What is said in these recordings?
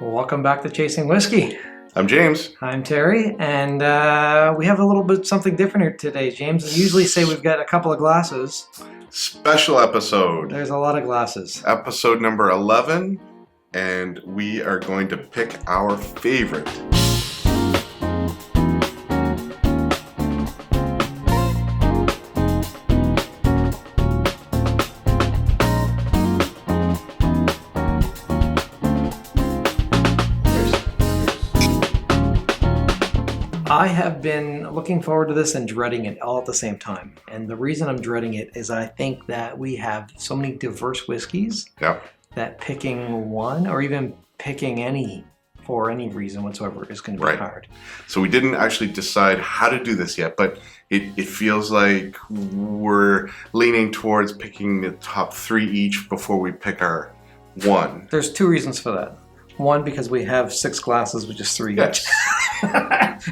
Welcome back to Chasing Whiskey. I'm James. I'm Terry, and we have a little bit something different here today, James. We usually say we've got a couple of glasses. Special episode. There's a lot of glasses. Episode number 11, and we are going to pick our favorite. I have been looking forward to this and dreading it all at the same time. And the reason I'm dreading it is I think that we have so many diverse whiskeys that picking one or even picking any for any reason whatsoever is going to be hard. So we didn't actually decide how to do this yet, but it feels like we're leaning towards picking the top three each before we pick our one. There's two reasons for that. One, because we have 6 glasses with just 3 each.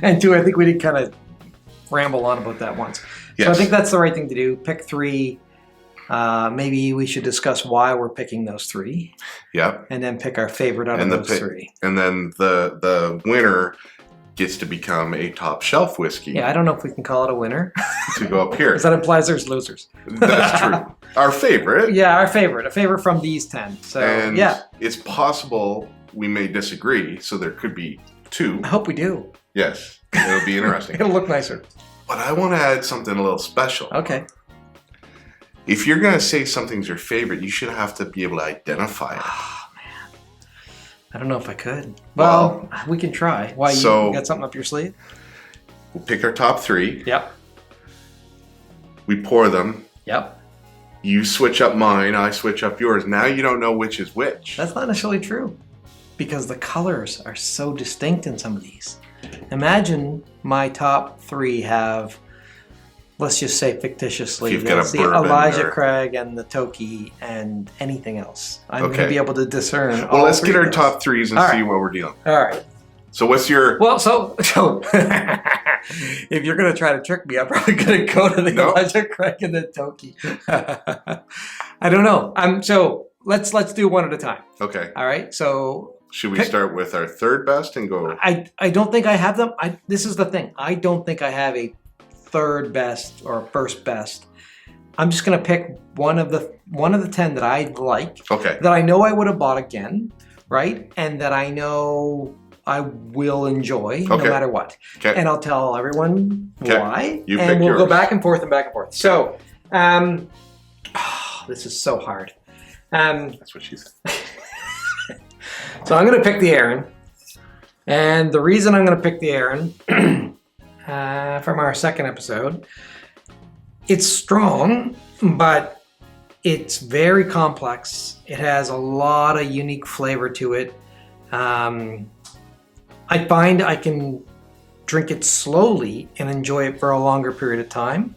And 2, I think we did kind of ramble on about that once. Yes. So I think that's the right thing to do. Pick 3. Maybe we should discuss why we're picking those 3. Yep. And then pick our favorite out of those 3. And then the winner gets to become a top shelf whiskey. Yeah, I don't know if we can call it a winner. To go up here. Because that implies there's losers. That's true. Our favorite. Yeah, our favorite. A favorite from these 10. So, and yeah. It's possible we may disagree, so there could be 2. I hope we do. Yes, it'll be interesting. It'll look nicer. But I want to add something a little special. Okay. If you're going to say something's your favorite, you should have to be able to identify it. Oh, man. I don't know if I could. Well, we can try. Why, you got something up your sleeve? We'll pick our top 3. Yep. We pour them. Yep. You switch up mine, I switch up yours. Now you don't know which is which. That's not necessarily true. Because the colors are so distinct in some of these. Imagine my top 3 have, let's just say fictitiously, You've got the Elijah Craig and the Toki and anything else. I'm going to be able to discern. Well, let's get our top 3s and see what we're dealing. All right. So what's your... Well, so if you're going to try to trick me, I'm probably going to go to the Elijah Craig and the Toki. I don't know. So let's do one at a time. Okay. All right. So... Should we start with our third best and go? I don't think I have them. This is the thing. I don't think I have a third best or a first best. I'm just gonna pick one of the 10 that I like. Okay. That I know I would have bought again, right? And that I know I will enjoy no matter what. Okay. And I'll tell everyone why. And we'll go back and forth and back and forth. So, this is so hard. That's what she said. So I'm going to pick the Arran, and the reason I'm going to pick the Arran from our second episode, it's strong, but it's very complex. It has a lot of unique flavor to it. I find I can drink it slowly and enjoy it for a longer period of time.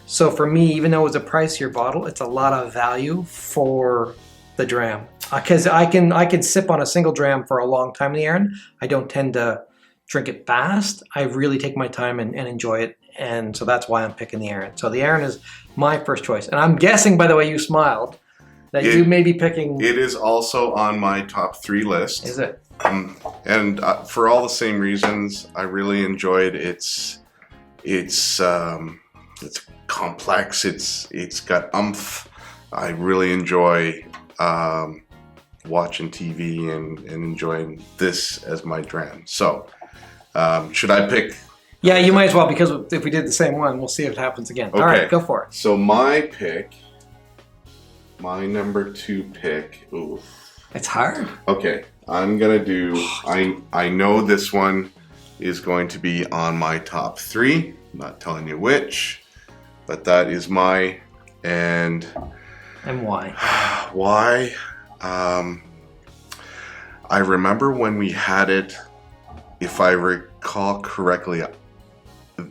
So for me, even though it's a pricier bottle, it's a lot of value for the dram. Because I can sip on a single dram for a long time in the Arran. I don't tend to drink it fast. I really take my time and enjoy it. And so that's why I'm picking the Arran. So the Arran is my first choice. And I'm guessing, by the way you smiled, that you may be picking... It is also on my top 3 list. Is it? And for all the same reasons, I really enjoyed it. It's complex. It's got oomph. I really enjoy... watching TV and enjoying this as my dram. So, should I pick? Yeah, you might as well, because if we did the same one, we'll see if it happens again. Okay. All right, go for it. So my number 2 pick. Ooh, it's hard. Okay, I'm gonna do. I know this one is going to be on my top 3. I'm not telling you which, but that is my And why? Why? I remember when we had it, if I recall correctly,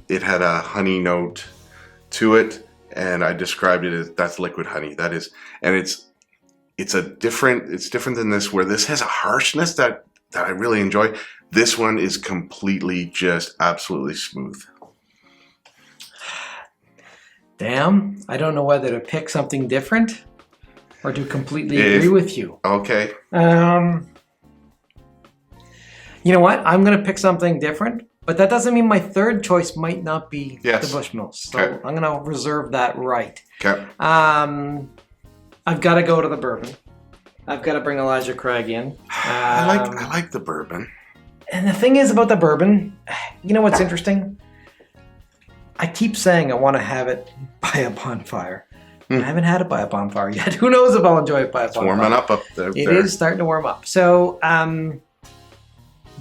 it had a honey note to it, and I described it as that's liquid honey. That is, and it's different than this, where this has a harshness that I really enjoy. This one is completely just absolutely smooth. Damn, I don't know whether to pick something different or to completely agree with you. Okay. You know what? I'm going to pick something different, but that doesn't mean my third choice might not be the Bushmills. So Okay. I'm going to reserve that right. Okay. I've got to go to the bourbon. I've got to bring Elijah Craig in. I like the bourbon. And the thing is about the bourbon, you know what's interesting? I keep saying I want to have it by a bonfire. I haven't had it by a bonfire yet. Who knows if I'll enjoy it by a bonfire. It's warming up there. It is starting to warm up. So,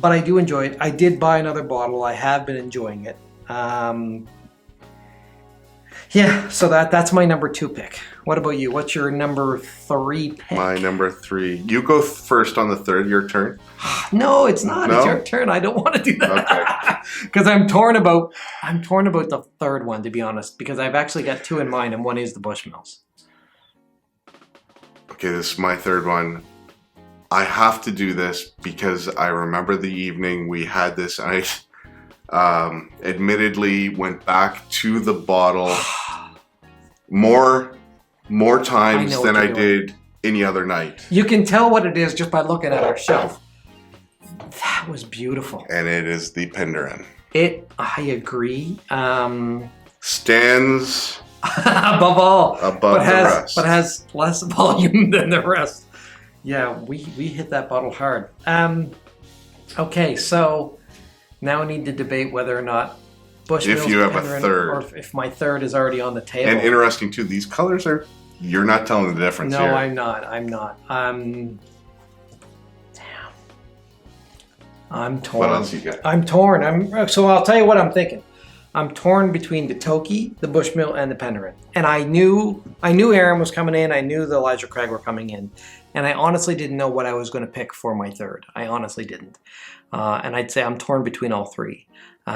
but I do enjoy it. I did buy another bottle. I have been enjoying it. Yeah, so that's my number 2 pick. What about you? What's your number 3 pick? My number 3. You go first on the third. Your turn. No, it's not. No? It's your turn. I don't want to do that. Okay. Because I'm torn about the third one, to be honest. Because I've actually got 2 in mind, and one is the Bushmills. Okay, this is my third one. I have to do this because I remember the evening we had this. And I admittedly went back to the bottle more times than I did any other night. You can tell what it is just by looking at our shelf. That was beautiful. And it is the Penderyn. I agree. Stands above all. Above the rest. But has less volume than the rest. Yeah, we hit that bottle hard. Okay, so now we need to debate whether or not Bushmills, if you have Penderyn, a third. or if my third is already on the table. And interesting too, these colors are, you're not telling the difference No, here. I'm not. Damn. I'm torn. What else you got? I'm torn. So I'll tell you what I'm thinking. I'm torn between the Toki, the Bushmill, and the Penderyn. And I knew Arran was coming in. I knew the Elijah Craig were coming in. And I honestly didn't know what I was going to pick for my third. I honestly didn't. And I'd say I'm torn between all 3. So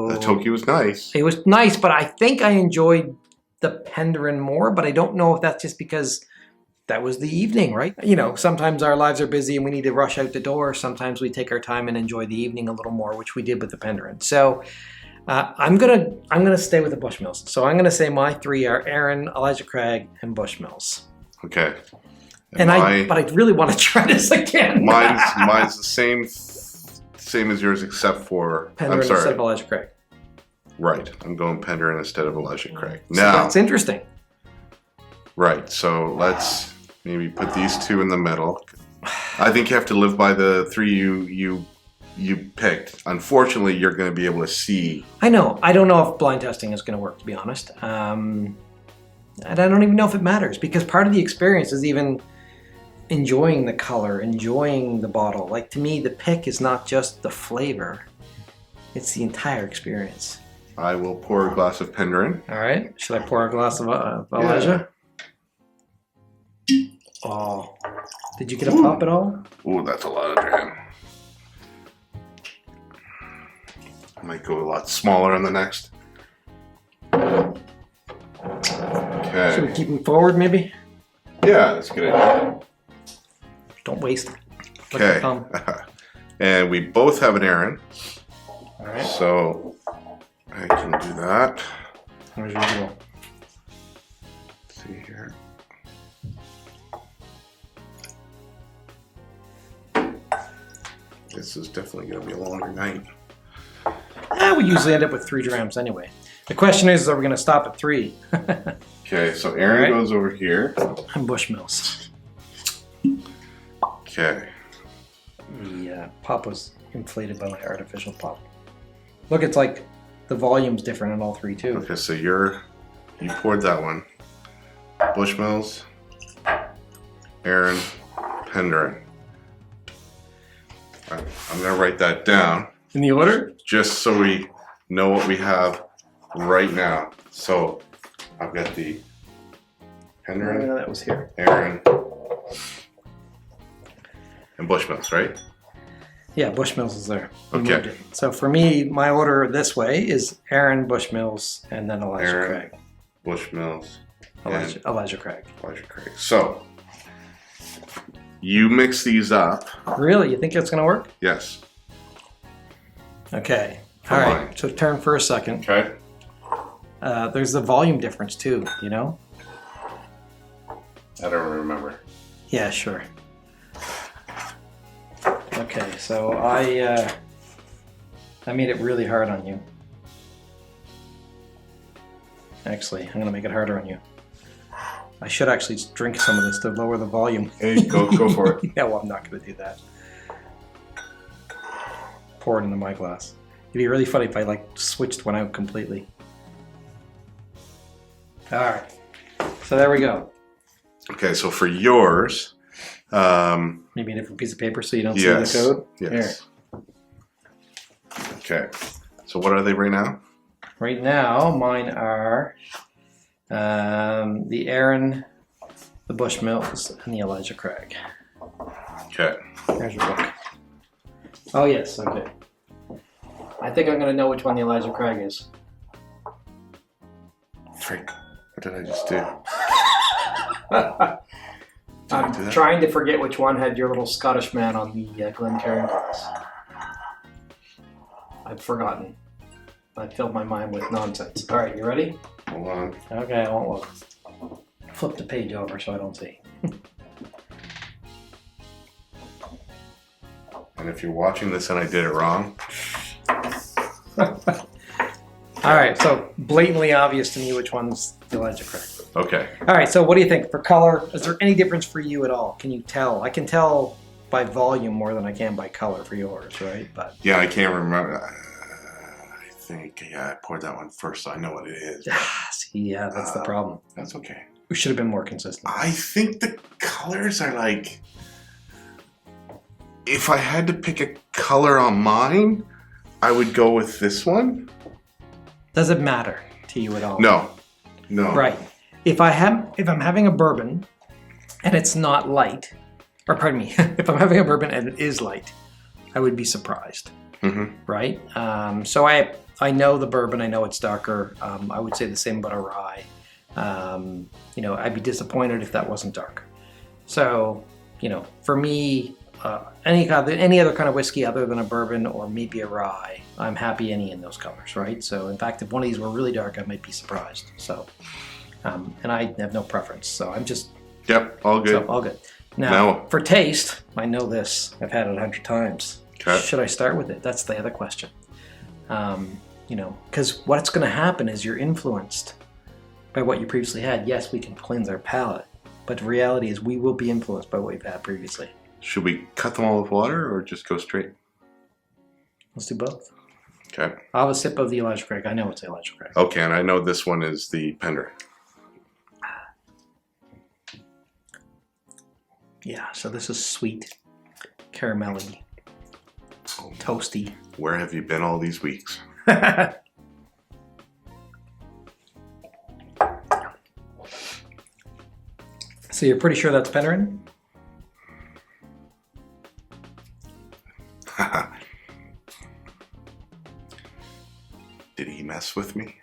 The Toki was nice. it was nice, but I think I enjoyed the Penderyn more. But I don't know if that's just because that was the evening, right? You know, sometimes our lives are busy and we need to rush out the door. Sometimes we take our time and enjoy the evening a little more, which we did with the Penderyn. So I'm gonna stay with the Bushmills. So I'm gonna say my 3 are Arran, Elijah Craig, and Bushmills. Okay. But I really want to try this again. mine's the same as yours, except for Penderyn instead of Elijah Craig. Right, I'm going Penderyn instead of Elijah Craig. So Now that's interesting. Right, so let's maybe put these 2 in the middle. I think you have to live by the 3 you picked. Unfortunately, you're going to be able to see. I know. I don't know if blind testing is going to work, to be honest. And I don't even know if it matters, because part of the experience is even enjoying the color, enjoying the bottle. Like, to me, the pick is not just the flavor. It's the entire experience. I will pour a glass of Penderyn. All right. Should I pour a glass of Elijah? Oh. Did you get a pop at all? Ooh, that's a lot of dram. I might go a lot smaller on the next. Okay. Should we keep them forward, maybe? Yeah, that's a good idea. Don't waste it. Look Okay. at them. And we both have an Arran. All right. So I can do that. As usual. Let's see here. This is definitely going to be a longer night. We usually end up with 3 drams anyway. The question is, are we going to stop at 3? Okay, so Arran Right. goes over here. And Bushmills. Okay. The pop was inflated by my artificial pop. Look, it's like the volume's different in all 3 too. Okay, so you poured that one. Bushmills, Arran, Penderyn. I'm going to write that down In the order? just so we know what we have right now. So I've got the Penderyn, that was here. Arran, and Bushmills, right? Yeah, Bushmills is there. We Okay. moved it. So for me, my order this way is Arran, Bushmills, and then Elijah Arran, Craig. Bushmills, Elijah Craig. Elijah Craig. So you mix these up. Really? You think that's going to work? Yes. Okay. For All right. mine. So turn for a second. Okay. There's the volume difference too, you know? I don't remember. Yeah, sure. Okay. Okay, so I made it really hard on you. Actually, I'm gonna make it harder on you. I should actually drink some of this to lower the volume. Hey, go for it. No, I'm not gonna do that. Pour it into my glass. It'd be really funny if I like switched one out completely. All right, so there we go. Okay, so for yours, Maybe a different piece of paper so you don't yes, see the code. yes. Okay, so what are they right now? Right now, mine are the Arran, the Bushmills, and the Elijah Craig. Okay. There's your book. Oh yes, okay. I think I'm gonna know which one the Elijah Craig is. Freak. What did I just do? I'm trying to forget which one had your little Scottish man on the Glencairn glass. I've forgotten. I filled my mind with nonsense. All right, you ready? Hold on. Okay, I won't look. Flip the page over so I don't see. And if you're watching this and I did it wrong, All right, so blatantly obvious to me which one's the Elijah Craig. okay. All right, so what do you think for color? Is there any difference for you at all? Can you tell? I can tell by volume more than I can by color for yours, right? But Yeah, I can't remember. I think, yeah, I poured that one first, so I know what it is. see, yeah, that's the problem. That's okay. We should have been more consistent. I think the colors are like, if I had to pick a color on mine, I would go with this one. Does it matter to you at all? No. Right. If I'm having a bourbon and it's not light, or pardon me, if I'm having a bourbon and it is light, I would be surprised. Mm-hmm. Right? So I know the bourbon. I know it's darker. I would say the same about a rye. I'd be disappointed if that wasn't dark. So, for me, any other kind of whiskey other than a bourbon or maybe a rye, I'm happy any in those colors, right? So, in fact, if one of these were really dark, I might be surprised. So, and I have no preference. So I'm just Yep, all good. So, all good. Now, for taste, I know this. I've had it 100 times. Okay. Should I start with it? That's the other question. Because what's going to happen is you're influenced by what you previously had. Yes, we can cleanse our palate, but the reality is we will be influenced by what we've had previously. Should we cut them all with water or just go straight? Let's do both. Okay. I'll have a sip of the Elijah Craig. I know it's the Elijah Craig. Okay, and I know this one is the Penderyn. Yeah, so this is sweet, caramelly, toasty. Where have you been all these weeks? So you're pretty sure that's Penderyn? Did he mess with me?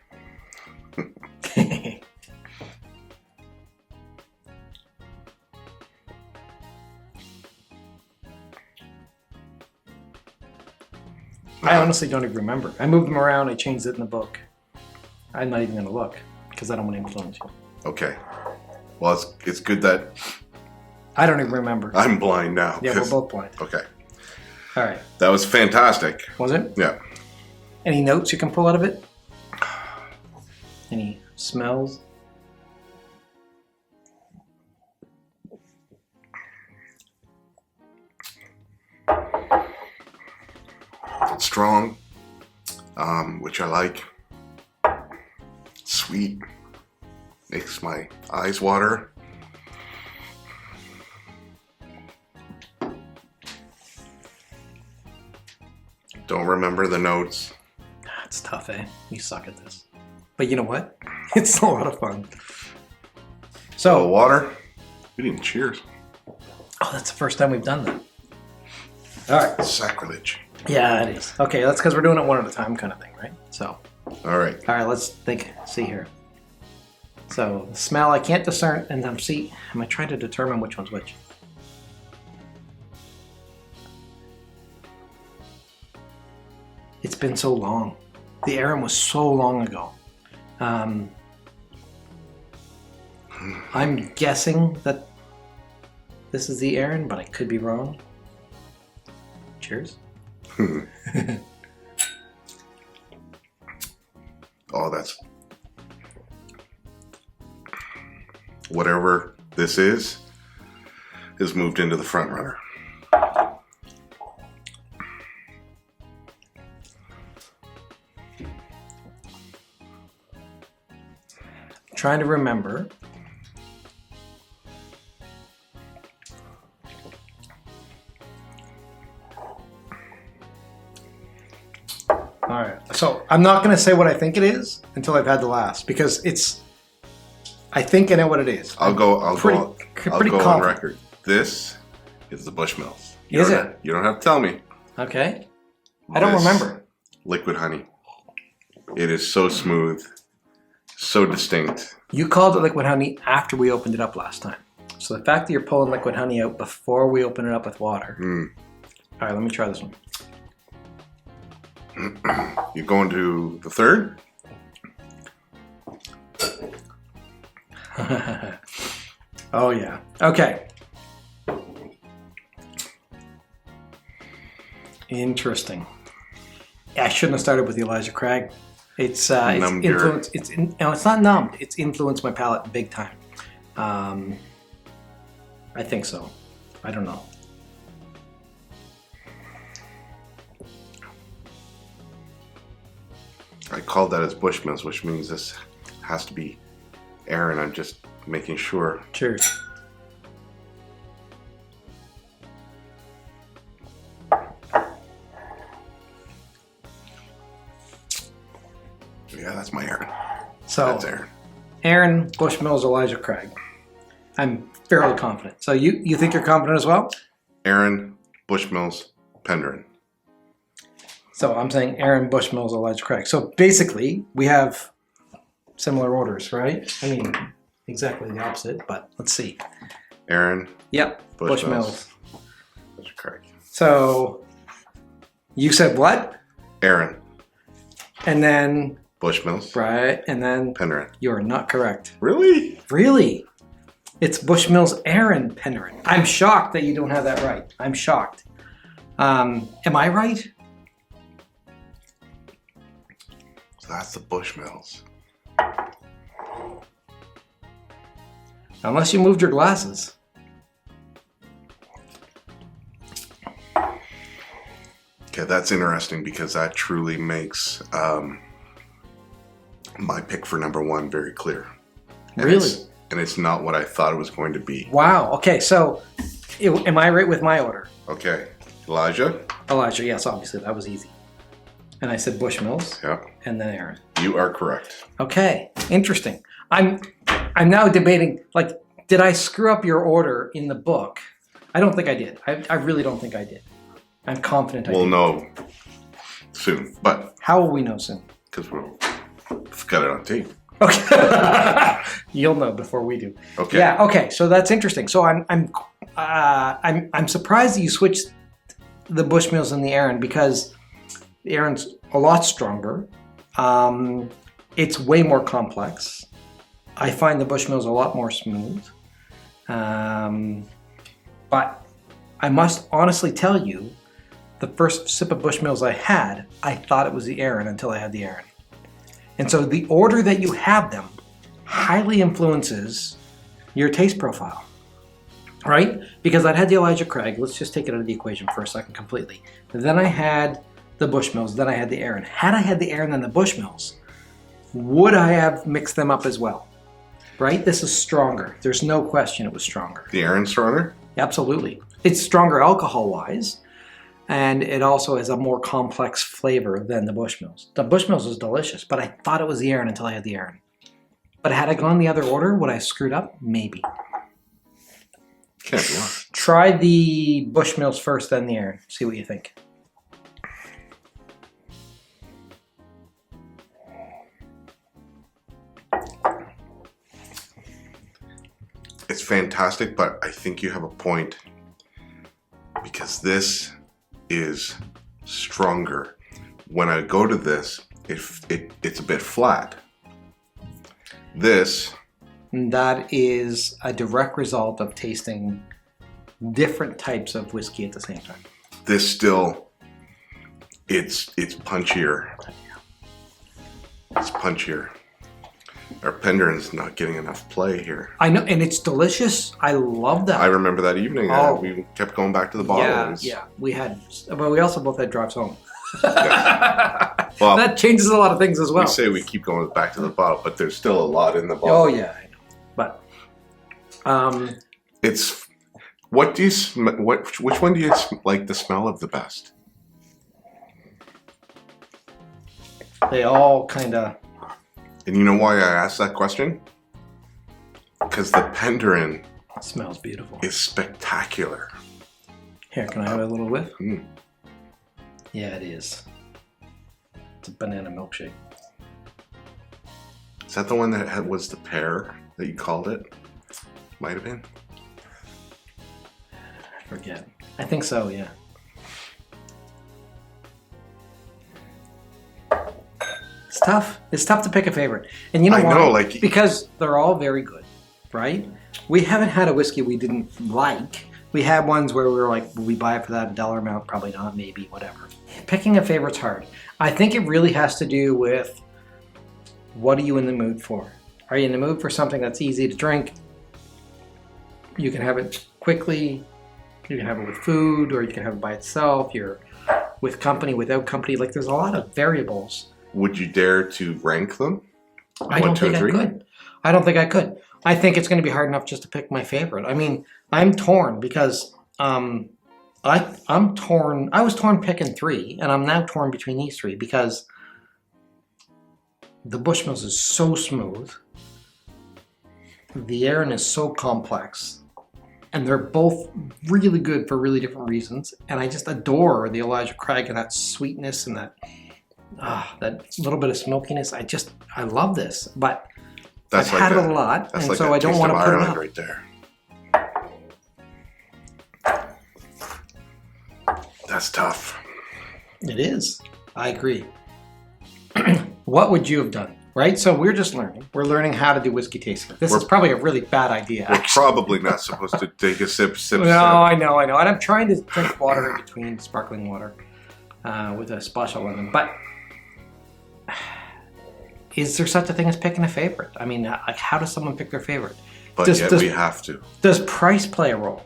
I honestly don't even remember. I moved them around. I changed it in the book. I'm not even going to look because I don't want to influence you. Okay. Well, it's good that I don't even remember. I'm blind now. Yeah, we're both blind. Okay. All right. That was fantastic. Was it? Yeah. Any notes you can pull out of it? Any smells? It's strong, which I like. Sweet. Makes my eyes water. Don't remember the notes. It's tough, eh? You suck at this. But you know what? It's a lot of fun. So, water. We didn't cheers. Oh, that's the first time we've done that. All right. Sacrilege. Yeah, it is. Okay, that's because we're doing it one at a time kind of thing, right? So. All right. All right, let's see here. So, the smell, I can't discern, and I'm trying to determine which one's which. It's been so long. The Arran was so long ago. I'm guessing that this is the Arran, but I could be wrong. Cheers. Oh, that's... Whatever this is moved into the front runner. Trying to remember. All right, so I'm not going to say what I think it is until I've had the last, because I think I know what it is. I'll go pretty on confident. record. This is the Bushmills. Is it? You don't have to tell me. Okay. I don't This remember. Liquid honey. It is so smooth, so distinct. You called it liquid honey after we opened it up last time. So the fact that you're pulling liquid honey out before we open it up with water. All right, let me try this one. You going to the third? Oh yeah. Okay. Interesting. I shouldn't have started with the Elijah Craig. It's influenced. It's not numbed. It's influenced my palate big time. I think so. I don't know. I called that as Bushmills, which means this has to be Arran. I'm just making sure. Cheers. Yeah, that's my Arran. So That's Arran. Arran, Bushmills, Elijah Craig. I'm fairly confident. So you think you're confident as well? Arran, Bushmills, Penderyn. So I'm saying Arran, Bushmills, Elijah Craig. So basically, we have similar orders, right? I mean, exactly the opposite, but let's see. Arran, Yep, Bushmills. Elijah Craig. So you said what? Arran, And then, Bushmills, right, and then Penderyn. you're not correct. Really? Really? It's Bushmills, Arran, Penderyn. I'm shocked that you don't have that right. I'm shocked. Am I right? So that's the Bushmills. Unless you moved your glasses. Okay, that's interesting because that truly makes my pick for number one very clear. And Really? It's not what I thought it was going to be. Wow. Okay, so am I right with my order? Okay, Elijah. Elijah, yes, obviously, that was easy. And I said Bushmills, Yeah, and then Arran. you are correct. Okay, interesting. I'm now debating, like, did I screw up your order in the book? I don't think I did. I really don't think I did. I'm confident I We'll did. know soon, but How will we know soon? because we've got it on tape. Okay. You'll know before we do. Okay. Yeah. Okay. So that's interesting. So I'm surprised that you switched the Bushmills and the Arran, because the Arran's a lot stronger. It's way more complex. I find the Bushmills a lot more smooth. But I must honestly tell you, the first sip of Bushmills I had, I thought it was the Arran until I had the Arran. And so the order that you have them highly influences your taste profile, right? Because I had the Elijah Craig. Let's just take it out of the equation for a second completely. Then I had the Bushmills. Then I had the Arran. Had I had the Arran and the Bushmills, would I have mixed them up as well? Right? This is stronger. There's no question it was stronger. The Arran stronger? Absolutely. It's stronger alcohol-wise, and it also has a more complex flavor than the Bushmills. The Bushmills is delicious, but I thought it was the Arran until I had the Arran. But had I gone the other order, would I have screwed up? Maybe. Can't be wrong. Try the Bushmills first, then the Arran. See what you think. It's fantastic, but I think you have a point because this is stronger. When I go to this, it's a bit flat. This, That is a direct result of tasting different types of whiskey at the same time. this still, it's punchier. It's punchier. Our Penderyn's not getting enough play here. I know, and it's delicious. I love that. I remember that evening. We kept going back to the bottles. Yeah. We also both had drives home. Yeah. Well, that changes a lot of things as well. We say we keep going back to the bottle, but there's still a lot in the bottle. Oh yeah, I know. But it's what do you which one do you like the smell of the best? They all kind of. And you know why I asked that question? Because the Penderyn smells beautiful. Is spectacular. Here, can I have a little whiff? Mm. Yeah, it is. It's a banana milkshake. Is that the one that was the pear that you called it? Might have been. I forget. I think so, yeah. It's tough. It's tough to pick a favorite. And you know why? I know, like... Because they're all very good, right? We haven't had a whiskey we didn't like. We had ones where we were like, will we buy it for that dollar amount? Probably not, maybe, whatever. Picking a favorite's hard. I think it really has to do with what are you in the mood for? Are you in the mood for something that's easy to drink? You can have it quickly. You can have it with food, or you can have it by itself. You're with company, without company. Like, there's a lot of variables. Would you dare to rank them? I don't think I could. I don't think I could. I think it's going to be hard enough just to pick my favorite. I mean, I'm torn because I'm torn. I was torn picking three, and I'm now torn between these three because the Bushmills is so smooth. The Arran is so complex. And they're both really good for really different reasons. And I just adore the Elijah Craig and that sweetness and that little bit of smokiness. I love this. But I've had it a lot, and like so I don't want to put it up. Right there. That's tough. It is. I agree. What would you have done? Right? So we're just learning. We're learning how to do whiskey tasting. This is probably a really bad idea. We're probably not supposed to take a sip. No, I know. And I'm trying to drink water in between, sparkling water, with a splash of lemon. But is there such a thing as picking a favorite? I mean, like, how does someone pick their favorite? But we have to. Does price play a role?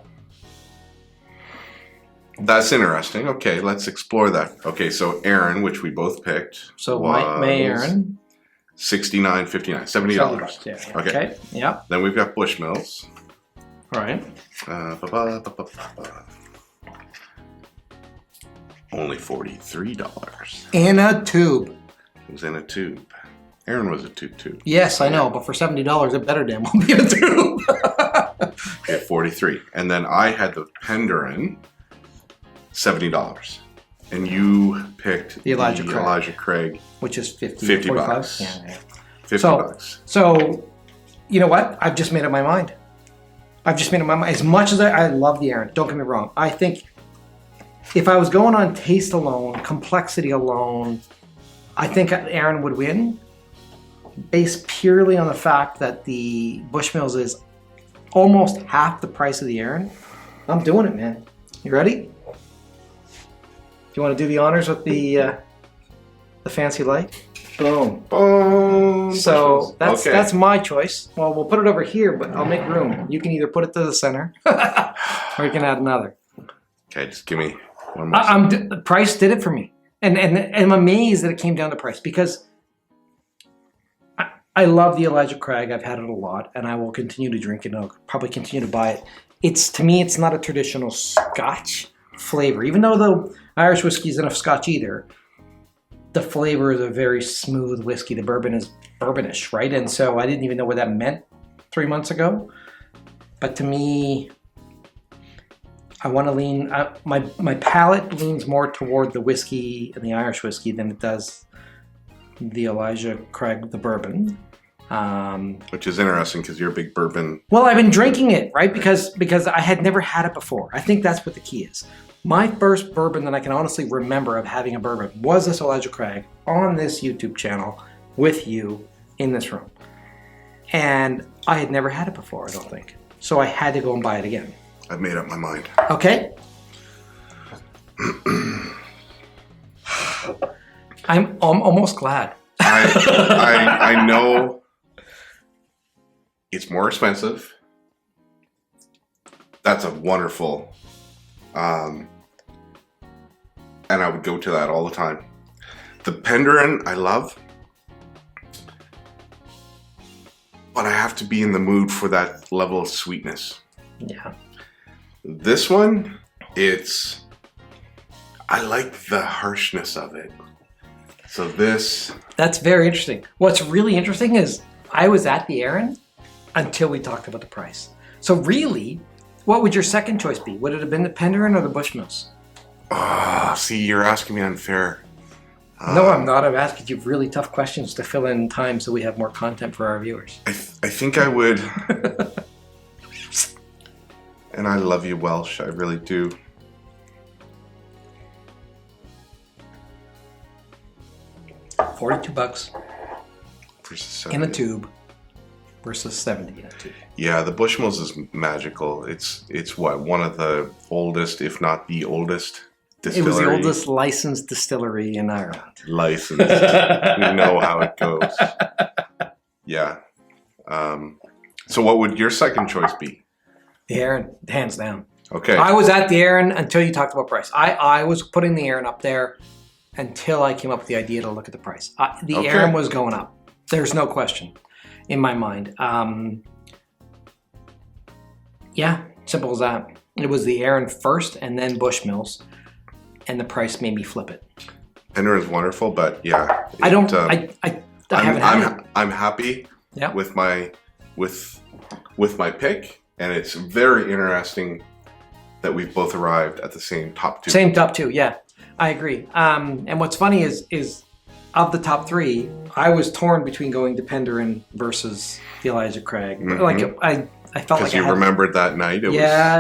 That's interesting. Okay, let's explore that. Okay, so Arran, which we both picked. So my Arran. $69.59, $70. Yeah. Okay. Yeah. Then we've got Bushmills. All right. Only $43. In a tube. It was in a tube. Arran was a tube too. Yes, I know, but for $70, it better damn well be in a tube. Okay, $43. And then I had the Penderyn, $70. And you picked the Elijah Craig, which is $50 bucks. Yeah. $50. So, you know what? I've just made up my mind. As much as I love the Arran, don't get me wrong. I think if I was going on taste alone, complexity alone, I think Arran would win, based purely on the fact that the Bushmills is almost half the price of the Arran. I'm doing it, man. You ready? Do you want to do the honors with the fancy light? Boom. Boom. So that's my choice. Well, we'll put it over here, but I'll make room. You can either put it to the center, or you can add another. Okay, just give me one more. Price did it for me, and I'm amazed that it came down to price because I love the Elijah Craig. I've had it a lot, and I will continue to drink it. And I'll probably continue to buy it. To me, it's not a traditional Scotch flavor, even though the Irish whiskey isn't a Scotch either. The flavor is a very smooth whiskey. The bourbon is bourbonish, right? And so I didn't even know what that meant 3 months ago. But to me, I want to lean. My palate leans more toward the whiskey and the Irish whiskey than it does the Elijah Craig, the bourbon. Which is interesting because you're a big bourbon. Well, I've been drinking it, right? Because I had never had it before. I think that's what the key is. My first bourbon that I can honestly remember of having a bourbon was this Elijah Craig on this YouTube channel with you in this room. And I had never had it before, I don't think. So I had to go and buy it again. I've made up my mind. Okay. I'm almost glad. I know it's more expensive. That's a wonderful, and I would go to that all the time. The Penderyn I love, but I have to be in the mood for that level of sweetness. Yeah. This one, I like the harshness of it. So this... That's very interesting. What's really interesting is I was at the Arran until we talked about the price. So really, what would your second choice be? Would it have been the Penderyn or the Bushmills? See, you're asking me unfair. No, I'm not. I'm asking you really tough questions to fill in time so we have more content for our viewers. I think I would... And I love you, Welsh. I really do. $42 Versus 70. in a tube versus 70 in a tube. Yeah, the Bushmills is magical. It's what, one of the oldest, if not the oldest distillery. It was the oldest licensed distillery in Ireland. Licensed. We know how it goes. Yeah. So what would your second choice be? The Arran, hands down. Okay. I was at the Arran until you talked about price. I was putting the Arran up there until I came up with the idea to look at the price. The Okay. Arran was going up. There's no question in my mind. Yeah, simple as that. It was the Arran first and then Bushmills, and the price made me flip it. Penderyn is wonderful, but yeah. I haven't had it. I'm happy Yeah. with my pick, and it's very interesting that we've both arrived at the same top two. Same top two, yeah. I agree. And what's funny is of the top three, I was torn between going to Penderyn versus the Elijah Craig. Mhm. Like I felt like Because you remembered that night. It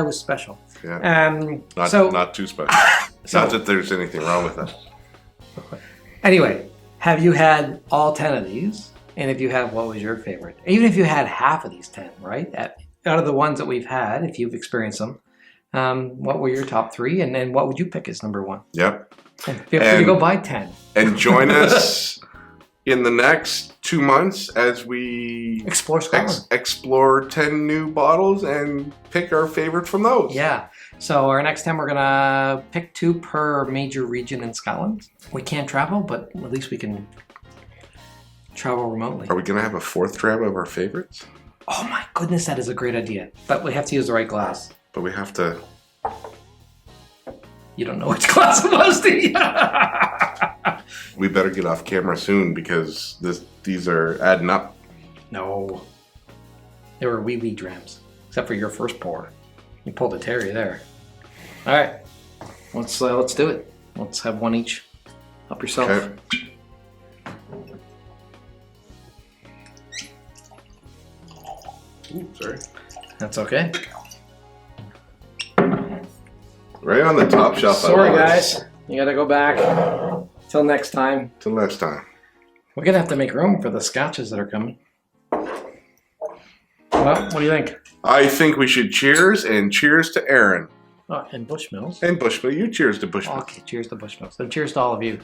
was special. Yeah. Not too special. Not that there's anything wrong with that. Anyway, have you had all 10 of these? And if you have, what was your favorite? Even if you had half of these 10, right? Out of the ones that we've had, if you've experienced them, what were your top three? And then what would you pick as number one? Yep. And feel free to go buy 10. And join us in the next 2 months as we Explore Scotland. explore 10 new bottles and pick our favorite from those. Yeah. So our next time we're going to pick 2 per major region in Scotland. We can't travel, but at least we can travel remotely. Are we going to have a fourth trap of our favorites? Oh my goodness, that is a great idea. But we have to use the right glass. But we have to... You don't know which glass it was, do you? We better get off camera soon because these are adding up. No. They were wee drams. Except for your first pour. You pulled a Terry there. All right. Let's do it. Let's have one each. Help yourself. Okay. Ooh, sorry. That's okay. Right on the top shelf. Sorry, guys. You gotta go back. Till next time. Till next time. We're gonna have to make room for the scotches that are coming. Well, what do you think? I think we should cheers, and cheers to Arran. Oh, and Bushmills. And Bushmill. You cheers to Bushmill. Okay, cheers to Bushmills. And cheers to all of you.